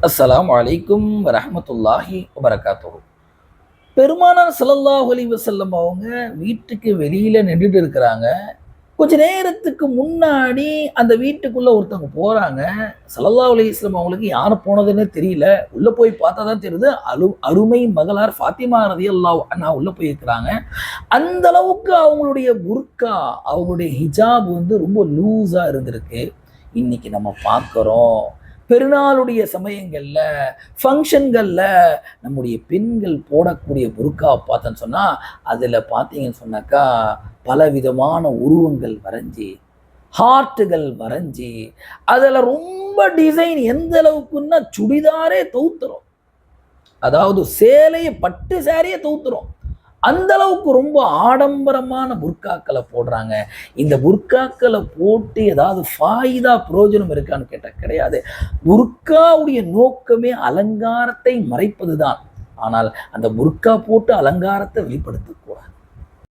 அஸ்ஸலாமு அலைக்கும் வரஹ்மத்துல்லாஹி வபரகாத்துஹு. பெருமானார் ஸல்லல்லாஹு அலைஹி வஸல்லம் அவங்க வீட்டுக்கு வெளியில நின்னுட்டு இருக்கிறாங்க. கொஞ்ச நேரத்துக்கு முன்னாடி அந்த வீட்டுக்குள்ள ஒருத்தவங்க போறாங்க. ஸல்லல்லாஹு அலைஹி வஸல்லம் அவங்களுக்கு யார் போனதுன்னே தெரியல. உள்ள போய் பார்த்தா தான் தெரியுது. அருமை மகளார் ஃபாத்திமா ரலியல்லாஹு அன்ஹா உள்ள போயிருக்கிறாங்க. அந்த அளவுக்கு அவங்களுடைய புர்கா, அவங்களுடைய ஹிஜாப் ரொம்ப லூஸா இருந்திருக்கு. இன்னைக்கு நம்ம பார்க்கிறோம். பெருநாளுடைய சமயங்கள்ல, ஃபங்ஷன்கள்ல நம்முடைய பெண்கள் போடக்கூடிய புர்காவ பார்த்தோன்னு சொன்னா, அதுல பார்த்தீங்கன்னு சொன்னாக்கா, பலவிதமான உருவங்கள் வரைஞ்சு, ஹார்ட்டுகள் வரைஞ்சு, அதுல ரொம்ப டிசைன் எந்த அளவுக்குன்னா, சுடிதாரே தவுத்துரும். அதாவது சேலைய பட்டு சாரியே தவுத்துரும். அந்த அளவுக்கு ரொம்ப ஆடம்பரமான புர்காக்களை போடுறாங்க. இந்த புர்காக்களை போட்டு ஏதாவது ஃபாயிதா பிரயோஜனம் இருக்கான்னு கேட்டா கிடையாது. புர்காவுடைய நோக்கமே அலங்காரத்தை மறைப்பதுதான். ஆனால் அந்த புர்கா போட்டு அலங்காரத்தை வெளிப்படுத்த